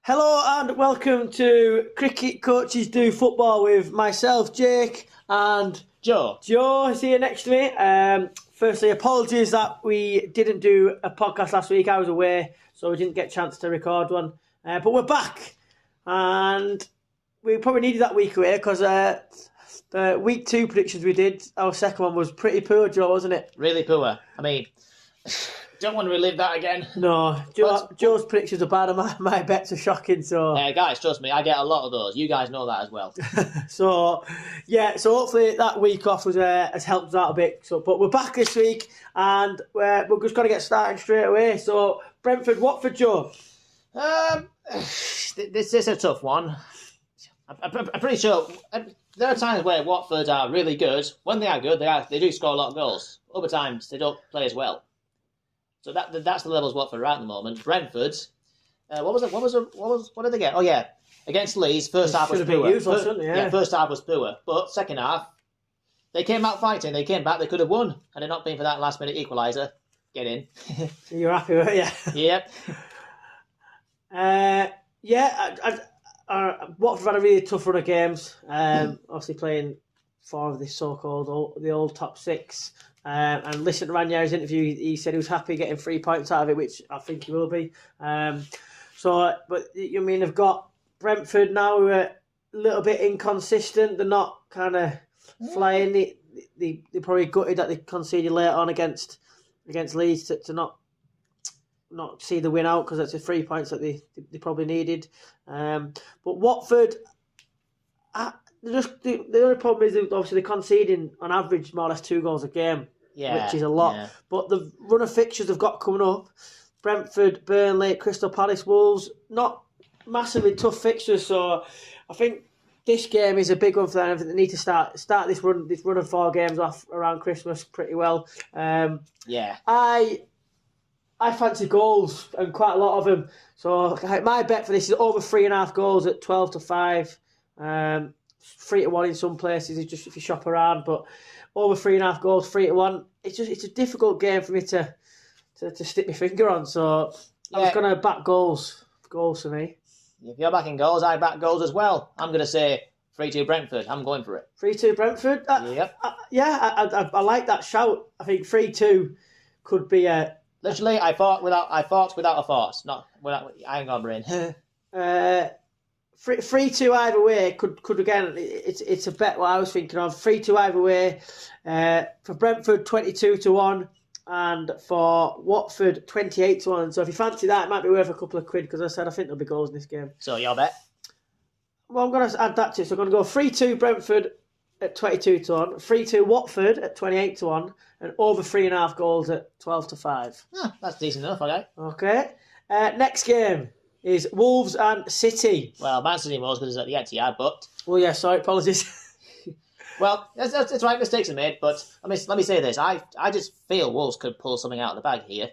Hello and welcome to Cricket Coaches Do Football with myself, Jake, and Joe. Joe is here next to me. Firstly, apologies that we didn't do a podcast last week. I was away, so we didn't get a chance to record one. But we're back, and we probably needed that week away because the week 2 predictions we did, our second one was pretty poor, Joe, wasn't it? Really poor. I mean, don't want to relive that again. No, Joe's predictions are bad and my bets are shocking. So, guys, trust me, I get a lot of those. You guys know that as well. so hopefully that week off has helped us out a bit. So, but we're back this week and we're just going to get started straight away. So, Brentford, Watford, Joe. This is a tough one. I'm pretty sure there are times where Watford are really good. When they are good, they do score a lot of goals. Other times they don't play as well. So that's the levels Watford are at the moment. Brentford, what did they get? Oh yeah, against Leeds, first half was poor. First half was poor, but second half they came out fighting. They came back. They could have won had it not been for that last minute equaliser. Get in. You're happy with it, yeah? Yep. Watford had a really tough run of games. Obviously playing 4 of the so-called the old top 6. And listen to Ranieri's interview, he said he was happy getting 3 points out of it, which I think he will be. But you mean they've got Brentford now who are a little bit inconsistent. They're not kind of flying. They're probably gutted that they conceded late on against Leeds to not see the win out because that's the 3 points that they probably needed. But Watford, the only problem is obviously they're conceding on average more or less 2 goals a game, which is a lot. Yeah. But the run of fixtures they've got coming up, Brentford, Burnley, Crystal Palace, Wolves, not massively tough fixtures. So I think this game is a big one for them. I think they need to start this run of 4 games off around Christmas pretty well. I fancy goals and quite a lot of them. So my bet for this is over 3.5 goals at 12-5. 3-1 in some places if you shop around, but over 3.5 goals, 3-1. It's a difficult game for me to stick my finger on. So I'm just gonna back goals for me. If you're backing goals, I back goals as well. I'm gonna say 3-2 Brentford. I'm going for it. 3-2 Brentford. Yep. I like that shout. I think 3-2 could be a. Literally, I fought without a force. Not without. I ain't got a brain. 3-2 either way could again. It's a bet what I was thinking of. 3-2 either way. For Brentford 22-1, and for Watford 28-1. So if you fancy that, it might be worth a couple of quid because I said I think there'll be goals in this game. So your bet? Well, I'm going to add that to it. So I'm going to go 3-2 Brentford at 22-1, 3-2 Watford at 28-1, and over 3.5 goals at 12-5. That's decent enough, okay. Okay. Next game is Wolves and City. Well, Man City was because it's at the Etihad, but... Well, yeah, sorry, apologies. Well, that's right, mistakes are made, but let me say this. I just feel Wolves could pull something out of the bag here.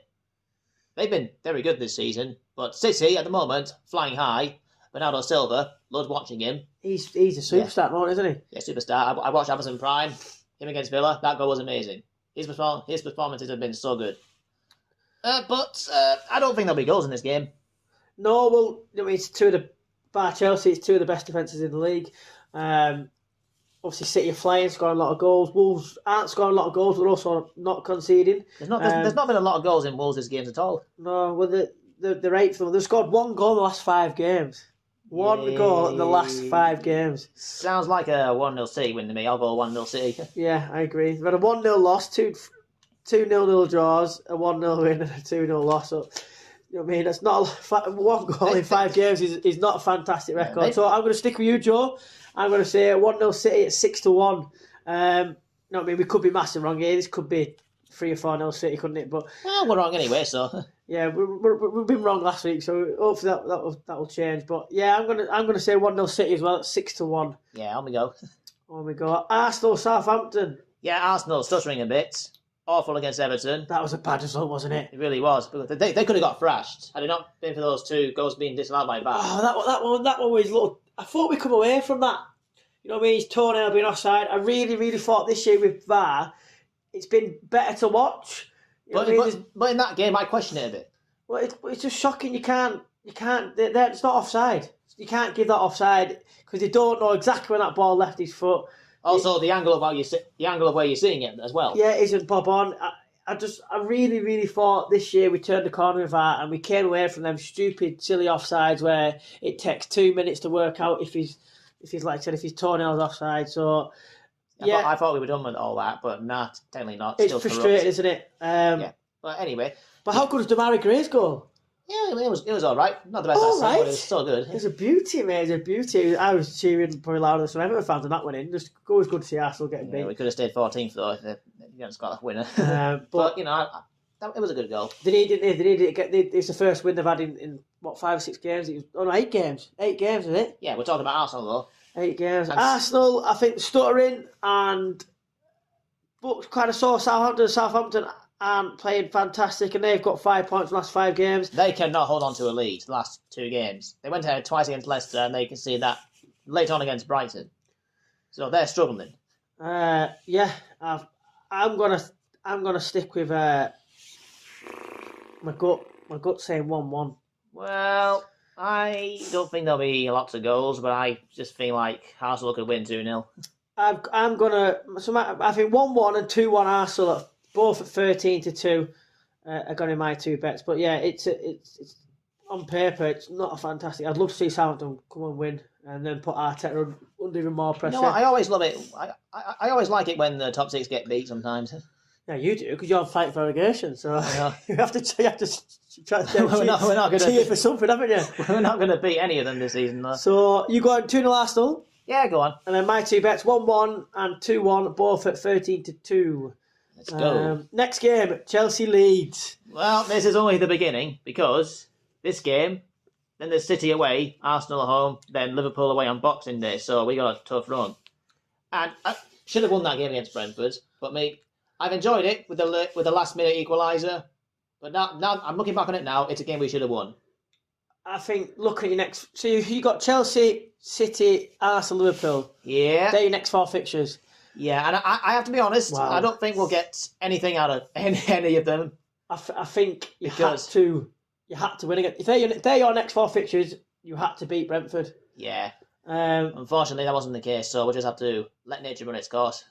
They've been very good this season, but City, at the moment, flying high. Bernardo Silva, loves watching him. He's a superstar at the moment, isn't he? Yeah, superstar. I watched Amazon Prime, him against Villa. That goal was amazing. His performances have been so good. But I don't think there'll be goals in this game. No, well, I mean, it's bar Chelsea, it's 2 of the best defences in the league. Obviously, City are flying, scoring a lot of goals. Wolves aren't scoring a lot of goals, but also not conceding. There's not been a lot of goals in Wolves' games at all. No, well, they're 8th. They've scored 1 goal in the last 5 games. 1 goal in the last 5 games. Sounds like a 1-0 City win to me. I'll go 1-0 City. Yeah, I agree. They've had a 1-0 loss, 2 0-0 draws, a 1-0 win, and a 2-0 loss. So, you know what I mean? That's not 1 goal in 5 games is not a fantastic record. Yeah, so I'm going to stick with you, Joe. I'm going to say 1-0 City at 6-1. You know what I mean? We could be massive wrong here. This could be 3 or 4-0 City, couldn't it? But we're wrong anyway, so. Yeah, we've been wrong last week, so hopefully that will change. But yeah, I'm gonna say 1-0 City as well at 6-1. Yeah, on we go. On we go. Arsenal, Southampton. Yeah, Arsenal stuttering a bit. Awful against Everton. That was a bad result, wasn't it? It really was. They could have got thrashed had it not been for those 2 goals being disallowed by VAR. Oh, that one was little. I thought we'd come away from that. You know what I mean? His toenail being offside. I really, really thought this year with VAR, it's been better to watch. But in that game, I question it a bit. Well, it's just shocking. You can't you can't. It's not offside. You can't give that offside because you don't know exactly when that ball left his foot. Also, the angle of where you're seeing it as well. Yeah, it isn't bob on. I really, really thought this year we turned the corner with that and we came away from them stupid, silly offsides where it takes 2 minutes to work out if he's like I said, if his toenail's offside. So I thought we were done with all that, but not, technically not. It's still frustrating, corrupt. isn't it? Yeah. But anyway. But how good was Damari Gray's goal? Yeah, it was all right. Not the best All right. but it was still good. It was a beauty, mate. It was a beauty. I was cheering probably louder than some Everton fans when that went in. Just always good to see Arsenal getting beat. We could have stayed 14th though if they hadn't got that winner. But you know, it was a good goal. They needed to get. It's the first win they've had in what 5 or 6 games. It was 8 games. 8 games, isn't it? Yeah, we're talking about Arsenal though. 8 games. Arsenal, I think, stuttering and but kind of saw Southampton aren't playing fantastic, and they've got 5 points in the last 5 games. They cannot hold on to a lead the last 2 games. They went ahead twice against Leicester, and they can see that late on against Brighton. So they're struggling. Yeah, I'm gonna stick with my gut saying 1-1. Well, I don't think there'll be lots of goals, but I just feel like Arsenal could win 2-0. I think 1-1 and 2-1 Arsenal, both at 13-2, are going to be my 2 bets. But yeah, it's on paper, it's not a fantastic. I'd love to see Southampton come and win, and then put Arteta under even more pressure. No, I always love it. I always like it when the top 6 get beat sometimes. Yeah, you do because you're fighting for relegation, so you have to try to we're not going to cheer for something, haven't you? We're not going to beat any of them this season, though. So you go on 2-0 Arsenal. Yeah, go on. And then my 2 bets, 1-1 and 2-1, both at 13-2. Let's go. Next game, Chelsea Leeds. Well, this is only the beginning because this game, then there's City away, Arsenal at home, then Liverpool away on Boxing Day. So we got a tough run. And I should have won that game against Brentford, but I've enjoyed it with the last minute equaliser. But now I'm looking back on it now. It's a game we should have won. I think look at your next. So you got Chelsea, City, Arsenal, Liverpool. Yeah, they're your next 4 fixtures. Yeah, and I have to be honest. Wow. I don't think we'll get anything out of any of them. I think you had to win again. If they're your next 4 fixtures, you had to beat Brentford. Yeah. Unfortunately, that wasn't the case. So we'll just have to let nature run its course.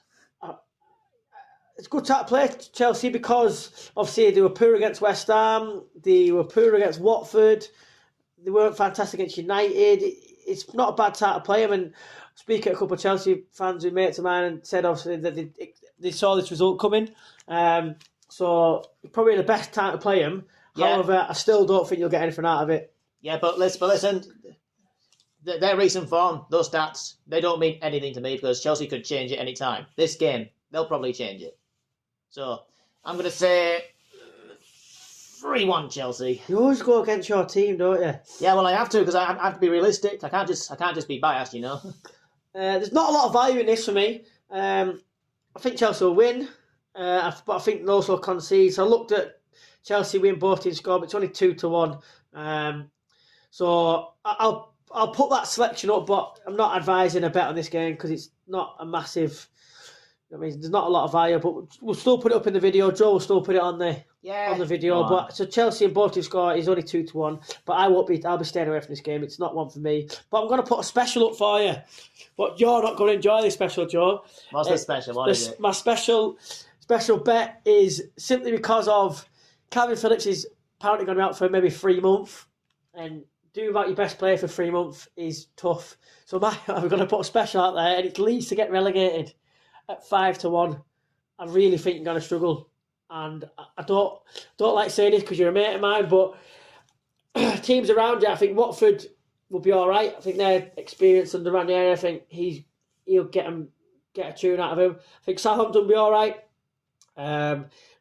It's a good time to play Chelsea because obviously they were poor against West Ham, they were poor against Watford, they weren't fantastic against United. It's not a bad time to play them. And speaking to a couple of Chelsea fans who mates of mine and said obviously that they saw this result coming. So probably the best time to play them. Yeah. However, I still don't think you'll get anything out of it. Yeah, but listen, their recent form, those stats, they don't mean anything to me because Chelsea could change it any time. This game, they'll probably change it. So I'm going to say 3-1 Chelsea. You always go against your team, don't you? Yeah, well I have to because I have to be realistic. I can't just be biased, you know. There's not a lot of value in this for me. I think Chelsea will win, but I think they'll also concede. So I looked at Chelsea win both teams score, but it's only 2-1. So I'll put that selection up, but I'm not advising a bet on this game because it's not a massive. I mean, there's not a lot of value, but we'll still put it up in the video. Joe will still put it on the video. But so Chelsea and both teams score is only 2-1. But I'll be staying away from this game. It's not one for me. But I'm going to put a special up for you. But you're not going to enjoy this special, Joe. What's the special? What is it? My special bet is simply because of Calvin Phillips is apparently going to be out for maybe 3 months, and doing without your best player for 3 months is tough. So I'm going to put a special out there, and it's Leeds to get relegated at 5-1. I really think you're going to struggle, and I don't like saying this because you're a mate of mine, but teams around you, I think Watford will be all right. I think they're experienced under Ranieri. I think he'll get a tune out of him. I think Southampton will be all right.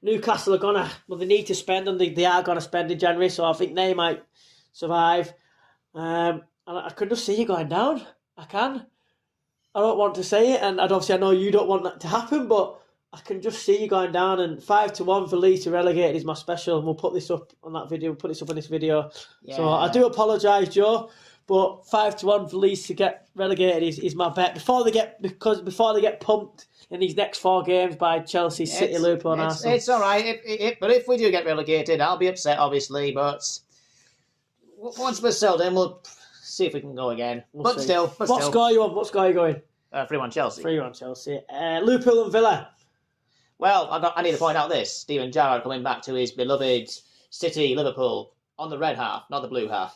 Newcastle are they need to spend, and they are gonna spend in January, so I think they might survive. And I can just see you going down. I can. I don't want to say it, and obviously I know you don't want that to happen, but I can just see you going down. And 5-1 for Leeds to relegate is my special, and we'll put this up on that video. We'll put this up on this video. Yeah. So I do apologise, Joe, but 5-1 for Leeds to get relegated is my bet before they get pumped in these next 4 games by Chelsea, City, Liverpool, and Arsenal. It's all right. But if we do get relegated, I'll be upset, obviously. But once we're settled in, we'll see if we can go again. We'll see. Still. What score you on? What score are you going? 3-1 Chelsea. 3-1 Chelsea. Liverpool and Villa. Well, I need to point out this. Steven Gerrard coming back to his beloved City, Liverpool, on the red half, not the blue half.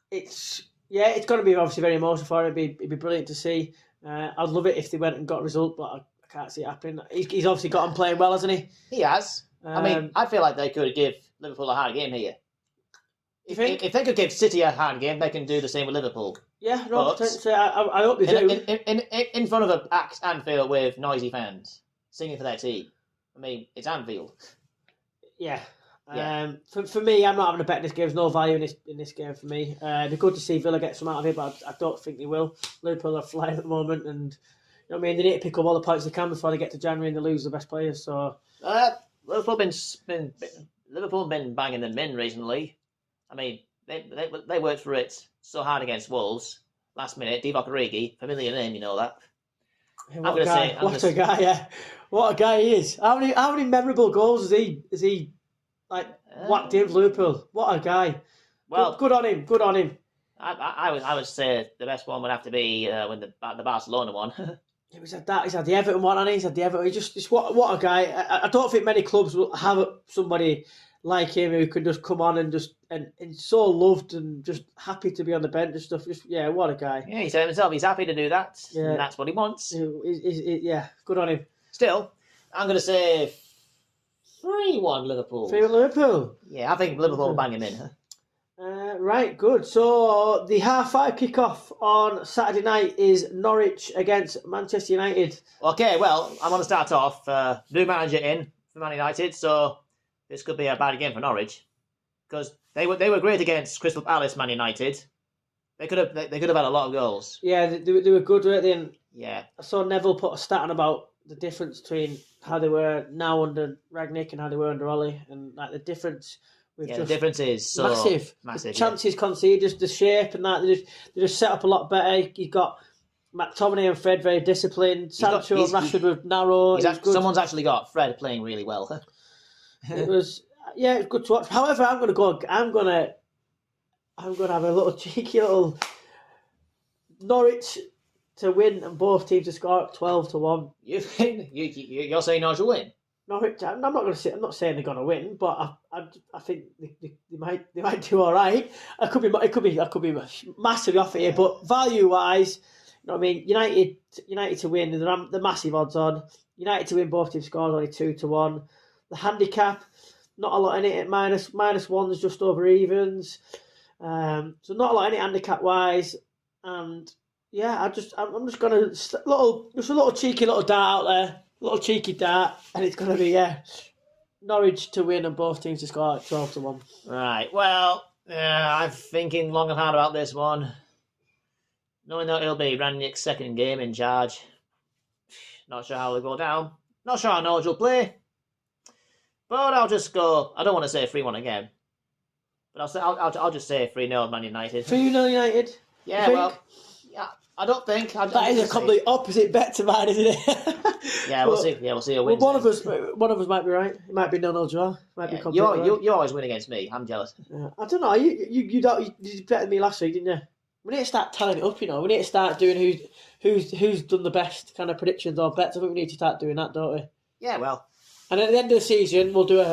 It's going to be obviously very emotional for him. It'd be brilliant to see. I'd love it if they went and got a result, but I can't see it happening. He's obviously got on playing well, hasn't he? He has. I feel like they could give Liverpool a hard game here. If they could give City a hard game, they can do the same with Liverpool. Yeah, no, potentially. I hope they do. In front of an packed Anfield with noisy fans singing for their team. I mean, it's Anfield. Yeah. For me, I'm not having a bet in this game. There's no value in this game for me. It'd be good to see Villa get some out of it, but I don't think they will. Liverpool are flying at the moment, and you know what I mean. They need to pick up all the points they can before they get to January and they lose the best players. So Liverpool been banging them in recently. I mean, they worked for it so hard against Wolves last minute. Divock Origi, familiar name, you know that. What a guy! Yeah, what a guy he is. How many memorable goals has he like whacked in Liverpool? What a guy! Well, good on him. Good on him. I would say the best one would have to be when the Barcelona one. He's had that. He's had the Everton one, and he's had the Everton. He just what a guy. I don't think many clubs will have somebody like him who can just come on and so loved and just happy to be on the bench and stuff. What a guy. Yeah, he said himself he's happy to do that. Yeah. And that's what he wants. Good on him. Still, I'm going to say 3-1 Liverpool. 3-1 Liverpool. Yeah, I think Liverpool will bang him in. Right, good. So the 5:30 kick-off on Saturday night is Norwich against Manchester United. Okay, well, I want to start off. New manager in for Man United, so this could be a bad game for Norwich because they were great against Crystal Palace. Man United, they could have had a lot of goals. Yeah, they were good, weren't they? And yeah, I saw Neville put a stat on about the difference between how they were now under Rangnick and how they were under Ollie, and like the difference. The difference is so massive. The chances conceded, just the shape and that they just set up a lot better. You've got McTominay and Fred very disciplined. Sancho and Rashford were narrow. Someone's actually got Fred playing really well. It was good to watch. However, I'm gonna have a little cheeky little Norwich to win and both teams to score 12-1. You're saying Norwich will win? Norwich. I'm not saying they're gonna win, but I think they might do all right. I could be massively off it here, but value wise, you know what I mean. United to win, the massive odds on. United to win, both teams scores only 2-1. The handicap, not a lot in it. Minus ones, just over evens. So not a lot in it handicap wise. And yeah, I'm just gonna a little cheeky little dart out there. Little cheeky dart, and it's going to be Norwich to win and both teams to score 12-1. Right. Well, I'm thinking long and hard about this one. Knowing that it'll be Rangnick's second game in charge, not sure how they'll go down. Not sure how Norwich will play, but I'll just go. I don't want to say 3-1 again, but I'll just say 3-0 Man United. 3-0 United. Yeah. Well. Yeah. I don't think that is a complete opposite bet to mine, isn't it? Yeah, we'll see. Yeah, we'll see who wins. One of us might be right. It might be 0-0 draw. Be you always win against me. I'm jealous. Yeah. I don't know. You betted me last week, didn't you? We need to start tallying it up. You know, we need to start doing who's done the best kind of predictions or bets. I think we need to start doing that, don't we? Yeah, well. And at the end of the season, we'll do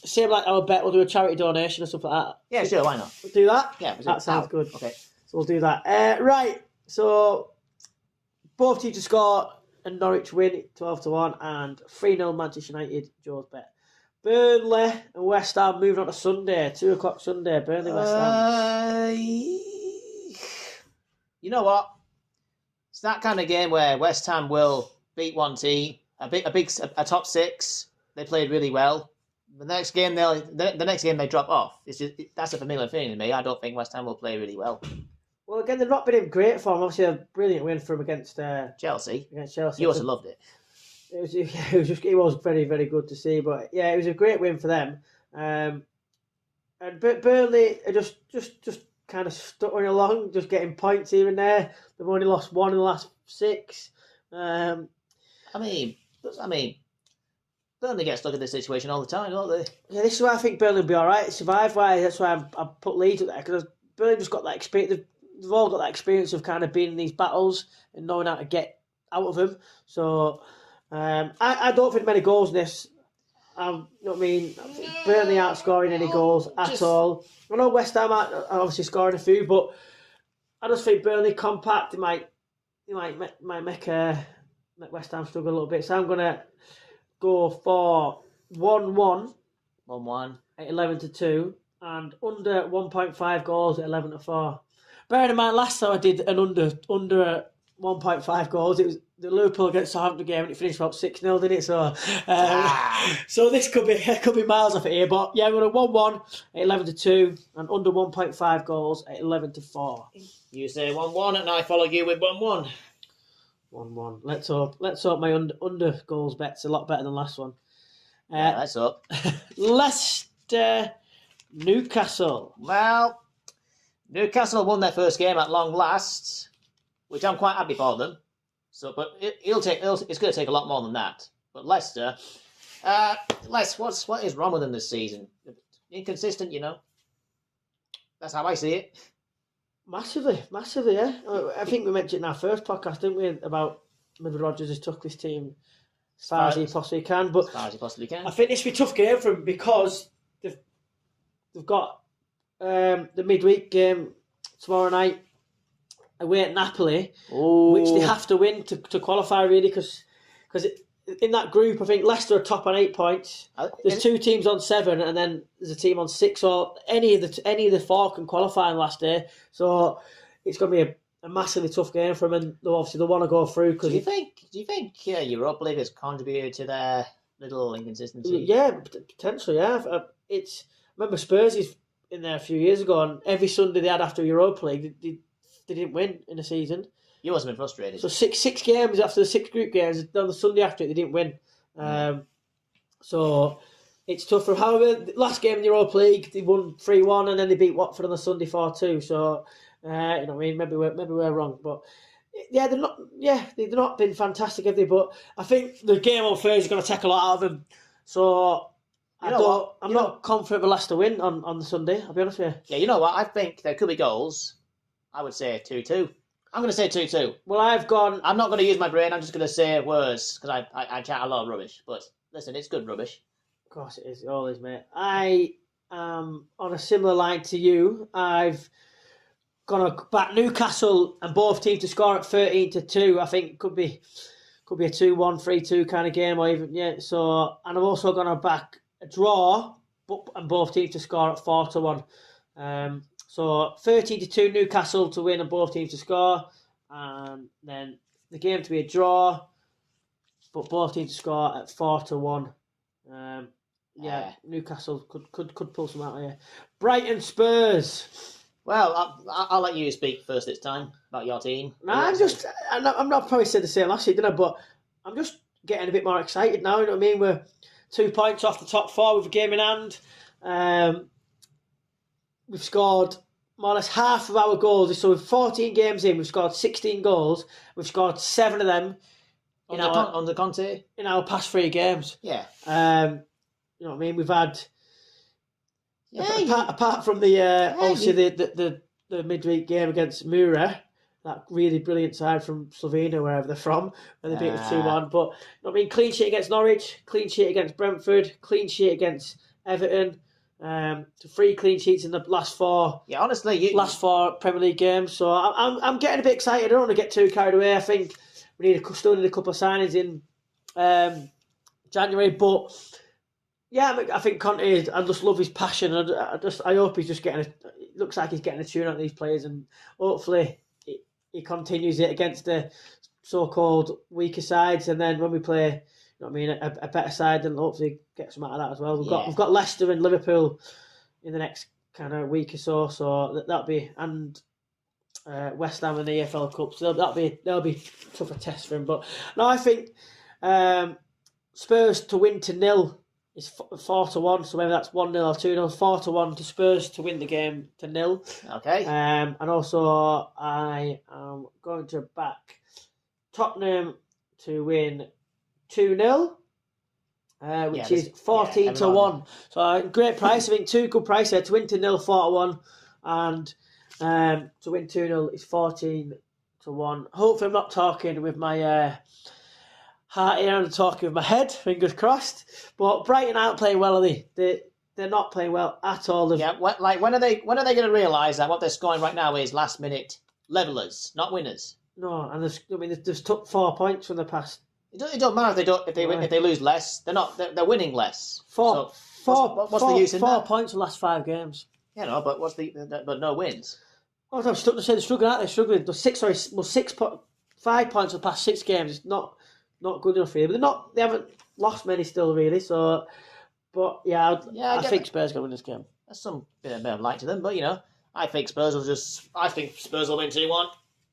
same like our bet. We'll do a charity donation or something like that. Yeah, sure. Why not? We'll do that. Yeah, that sounds good. Okay, so we'll do that. Right. So both teams to score and Norwich win 12-1 and 3-0 Manchester United. Joe's bet. Burnley and West Ham moving on to Sunday, 2:00 Sunday. Burnley West Ham. You know what? It's that kind of game where West Ham will beat one team, a top six. They played really well. The next game they drop off. That's a familiar feeling to me. I don't think West Ham will play really well. Well, again, they've not been in great form. Obviously, a brilliant win for them against Chelsea. Against Chelsea, you also loved it. It was very, very good to see. But yeah, it was a great win for them. And Burnley are just kind of stuttering along, just getting points here and there. They've only lost one in the last 6. I mean, Burnley get stuck in this situation all the time, don't they? Yeah, this is why I think Burnley will be all right. Survive-wise, that's why I put Leeds up there, because Burnley just got that experience. They've all got that experience of kind of being in these battles and knowing how to get out of them. So I don't think many goals in this. You know what I mean? Burnley aren't scoring any goals at all. I know West Ham are obviously scoring a few, but I just think Burnley compact. They might make West Ham struggle a little bit. So I'm gonna go for 1-1. 1-1 at 11-2 and under 1.5 goals at 11-4. Bearing in mind, last time I did an under 1.5 goals, it was the Liverpool against Southampton game and it finished about 6-0, didn't it? So, so this could be miles off it here. But yeah, we're at 1-1 at 11-2 and under 1.5 goals at 11-4. You say 1-1 and I follow you with 1-1. 1-1. Let's hope my under goals bet's a lot better than last one. Yeah, let's hope. Leicester, Newcastle. Well, Newcastle won their first game at long last, which I'm quite happy for them. So, but it's going to take a lot more than that. But Leicester, what is wrong with them this season? Inconsistent, you know. That's how I see it. Massively, yeah. I think we mentioned in our first podcast, didn't we, about maybe Rodgers has took this team as far as he possibly can. But as far as he possibly can. I think this will be a tough game for them because they've got the midweek game tomorrow night away at Napoli, which they have to win to qualify, really, because in that group, I think Leicester are top on 8 points. There's 2 teams on 7, and then there's a team on 6. Or any of the 4 can qualify on last day. So it's going to be a massively tough game for them, and obviously they want to go through. Cause do you think Europa League has contributed to their little inconsistency? Yeah, potentially. Yeah, remember Spurs is in there a few years ago, and every Sunday they had after Europa League, they didn't win in a season. You must have been frustrated. So six games after the 6 group games, on the Sunday after it, they didn't win. So it's tough for them. However, the last game in the Europa League, they won 3-1 and then they beat Watford on the Sunday 4-2. So, you know what I mean? Maybe we're wrong. But yeah, they've not been fantastic, have they? But I think the game on Thursday is going to take a lot out of them. So I'm not confident of Leicester win on the Sunday, I'll be honest with you. Yeah, you know what? I think there could be goals. I would say 2-2. I'm going to say 2-2. Well, I'm not going to use my brain. I'm just going to say words because I chat a lot of rubbish. But listen, it's good rubbish. Of course it is. It all is, mate. I am on a similar line to you. I've gonna back Newcastle and both teams to score at 13-2. I think could be a 2-1, 3-2 kind of game, or even So, and I'm also gonna back a draw, and both teams to score at 4-1. So 13-2 Newcastle to win and both teams to score, and then the game to be a draw, but both teams to score at 4-1. Newcastle could pull some out here. Brighton Spurs. Well, I'll let you speak first this time about your team. I'm not probably said the same last year, didn't I? But I'm just getting a bit more excited now. You know what I mean? We're 2 points off the top 4 with a game in hand. We've scored more or less half of our goals. So with 14 games in, we've scored 16 goals. We've scored 7 of them under Conte in our past 3 games. Yeah. You know what I mean? We've had apart from the midweek game against Mura, that really brilliant side from Slovenia, wherever they're from, where they beat us 2-1. But you know what I mean? Clean sheet against Norwich, clean sheet against Brentford, clean sheet against Everton. 3 clean sheets in the last 4. Yeah, honestly, last 4 Premier League games. So I'm getting a bit excited. I don't want to get too carried away. I think we still need a couple of signings in January, but yeah, I think Conte. I just love his passion. I hope he's just getting. It looks like he's getting a tune out of these players, and hopefully he continues it against the so-called weaker sides. And then when we play, you know what I mean, a better side, then hopefully get some out of that as well. We've got Leicester and Liverpool in the next kind of week or so. So that'll be West Ham in the EFL Cup. So that'll be tougher test for him. But no, I think Spurs to win 0 is 4-1. So maybe that's 1-0 or 2-0. 4-1 to Spurs to win the game 0. Okay. And also I am going to back Tottenham to win 2-0. Which is 14-1. So great price. I think 2 good price there to win 0, 4-1. And To win 2-0 is 14-1. Hopefully I'm not talking with my heart here and talking with my head, fingers crossed. But Brighton aren't playing well, are they? They're not playing well at all. Yeah, when are they going to realise that what they're scoring right now is last minute levellers, not winners? No, and they've took 4 points from the past. It don't matter if they lose less. They're winning less. What's the use in 4 that? points in the last 5 games. Yeah, no, but but no wins. Oh, I'm stuck to say they're struggling, aren't they? Struggling. They're 5 points in the past 6 games. It's not good enough for you. But they haven't lost many still, really. So, but yeah, I think Spurs going to win this game. There's some bit of light to them, but I think Spurs will win 2-1.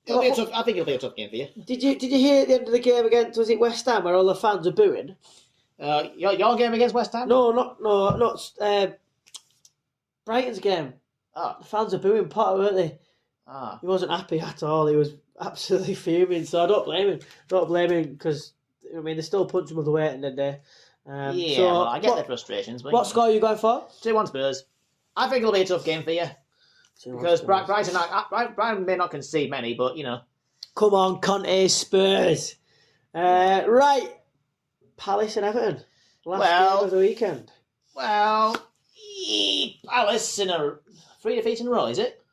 I think it'll be a tough game for you. Did you hear at the end of the game against, was it West Ham, where all the fans are booing? Your game against West Ham? No, not Brighton's game. Oh. The fans are booing Potter, weren't they? Ah. He wasn't happy at all. He was absolutely fuming. So I don't blame him because they're still punching above the weight in the day. I get their frustrations. But, what score are you going for? 2-1 Spurs. I think it'll be a tough game for you. Because Brighton may not concede many, but Come on, Conte Spurs. Right. Palace and Everton. Last game of the weekend. Well, Palace in 3 defeats in a row, is it?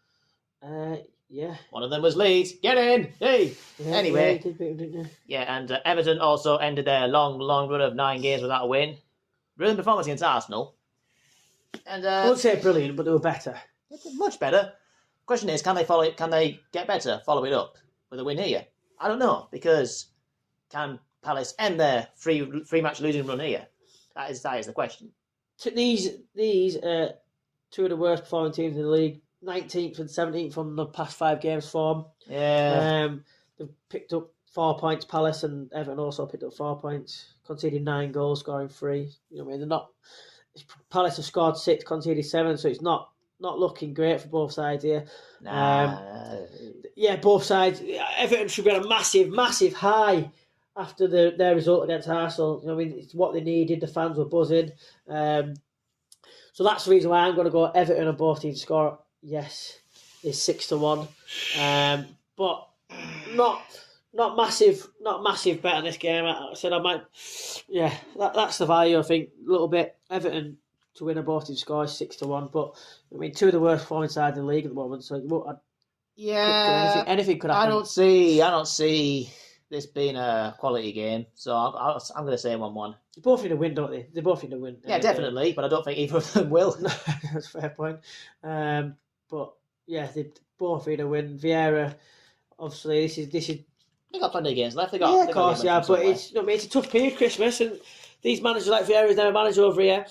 Yeah. One of them was Leeds. Get in! Hey! Yeah, anyway. Yeah, you did beat them, didn't you? Yeah, and Everton also ended their long run of 9 games without a win. Brilliant performance against Arsenal. And I wouldn't say brilliant, but they were better. Much better. Question is, can they get better, follow it up with a win here? I don't know, because can Palace end their three match losing run here? That is the question. These 2 of the worst performing teams in the league, 19th and 17th from the past 5 games form. Yeah. They've picked up 4 points. Palace and Everton also picked up 4 points, conceding 9 goals, scoring 3. They're not. Palace have scored 6, conceded 7, so it's not looking great for both sides here. Both sides. Everton should be on a massive high after their result against Arsenal. It's what they needed. The fans were buzzing. So that's the reason why I'm going to go Everton and both teams score. Yes, is 6-1. But not massive bet on this game. I said I might. Yeah, that's the value. I think a little bit. Everton to win a both team score is 6-1. But 2 of the worst performing sides in the league at the moment. So anything could happen. I don't see this being a quality game. So I'm going to say 1-1. They both need to win, don't they? They both need to win. Yeah, definitely. But I don't think either of them will. That's a fair point. But yeah, they both need to win. Vieira, obviously, this is. They got plenty of games left. But it's a tough period, Christmas, and these managers like Vieira's never manager over here.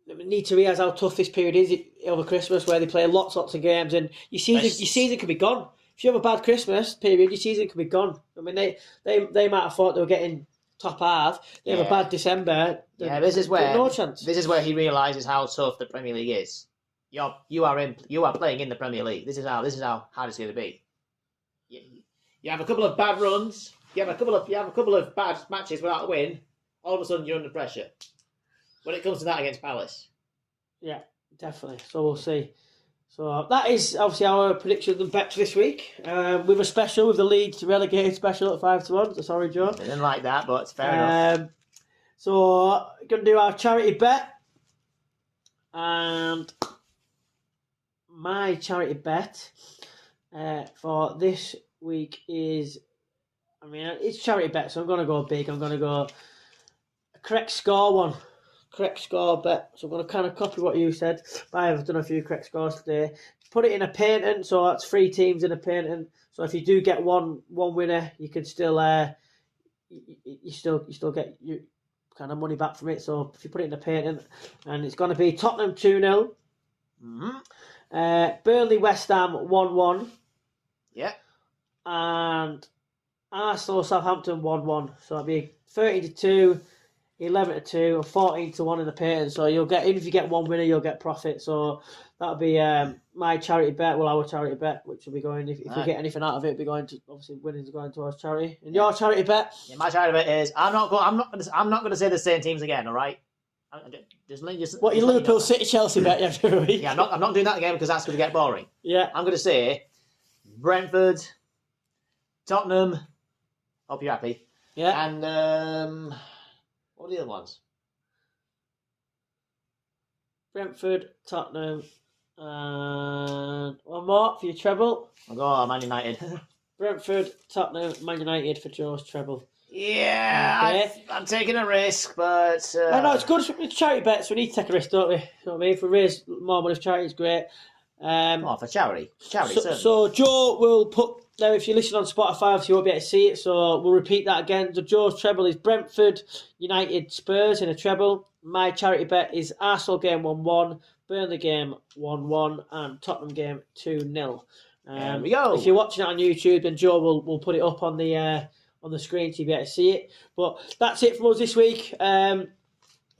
They need to realise how tough this period is over Christmas, where they play lots of games, and your season could be gone. If you have a bad Christmas period, your season could be gone. They might have thought they were getting top half. They have a bad December. This is where no chance. This is where he realises how tough the Premier League is. You are playing in the Premier League. This is how hard it's going to be. You have a couple of bad runs. You have a couple of bad matches without a win. All of a sudden, you're under pressure. When it comes to that against Palace. Yeah, definitely. So we'll see. So that is obviously our prediction and bets this week. With a special, with the Leeds relegated special at 5-1. So sorry, Joe. I didn't like that, but it's fair enough. So going to do our charity bet. And my charity bet for this week is, it's charity bet, so I'm going to go big. I'm going to go a correct score bet. So I'm going to kind of copy what you said. I have done a few correct scores today. Put it in a painting, so that's 3 teams in a painting. So if you do get one winner, you can still you still get your kind of money back from it. So if you put it in a painting, and it's going to be Tottenham 2-0. Mm-hmm. Burnley West Ham 1-1. Yeah. And Arsenal Southampton 1-1. So it'll be 30-2, 11-2, or 14-1 in the painting. So you'll get, even if you get one winner, you'll get profit. So that'll be my charity bet. Well, our charity bet, which will be going, if we get anything out of it, it'll be going to, obviously winning's going towards charity. And your charity bet? Yeah, my charity bet is I'm not going to say the same teams again. All right. What, your Liverpool City Chelsea bet you have every week? Yeah, I'm not doing that again because that's going to get boring. Yeah. I'm going to say Brentford, Tottenham. Hope you're happy. Yeah. And what are the other ones? Brentford, Tottenham, and one more for your treble. I'll go Man United. Brentford, Tottenham, Man United for Joe's treble. Yeah, Okay. I'm taking a risk, but... No, it's good. It's charity bets. We need to take a risk, don't we? You know what I mean? If we raise more money for charity, it's great. For charity. So Joe will put... Now, if you listen on Spotify, obviously you won't be able to see it, so we'll repeat that again. So Joe's treble is Brentford, United, Spurs in a treble. My charity bet is Arsenal game 1-1, Burnley game 1-1, and Tottenham game 2-0. There we go. If you're watching it on YouTube, then Joe will put it up on the screen so you'll be able to see it. But that's it from us this week. There's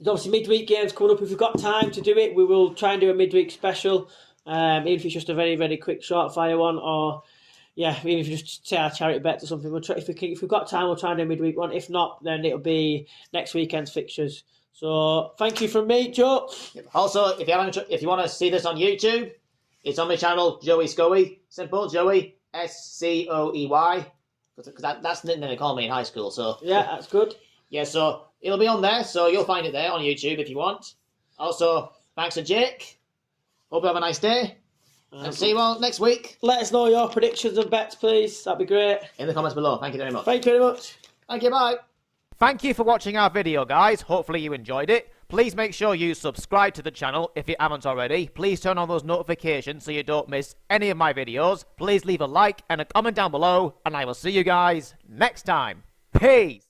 obviously midweek games coming up. If we've got time to do it, we will try and do a midweek special, even if it's just a very, very quick short fire one, or even if you just say our charity bets or something. We'll try, if we've got time, we'll try and do a midweek one. If not, then it'll be next weekend's fixtures. So thank you from me, Joe. Also, if you want to see this on YouTube, it's on my channel, Joey Scoey. Simple, Joey, Scoey. Because that's the nickname they called me in high school. So yeah, that's good. Yeah, so it'll be on there, so you'll find it there on YouTube if you want. Also, thanks to Jake. Hope you have a nice day. And see you all next week. Let us know your predictions and bets, please. That'd be great. In the comments below. Thank you very much. Thank you very much. Thank you, bye. Thank you for watching our video, guys. Hopefully you enjoyed it. Please make sure you subscribe to the channel if you haven't already. Please turn on those notifications so you don't miss any of my videos. Please leave a like and a comment down below, and I will see you guys next time. Peace!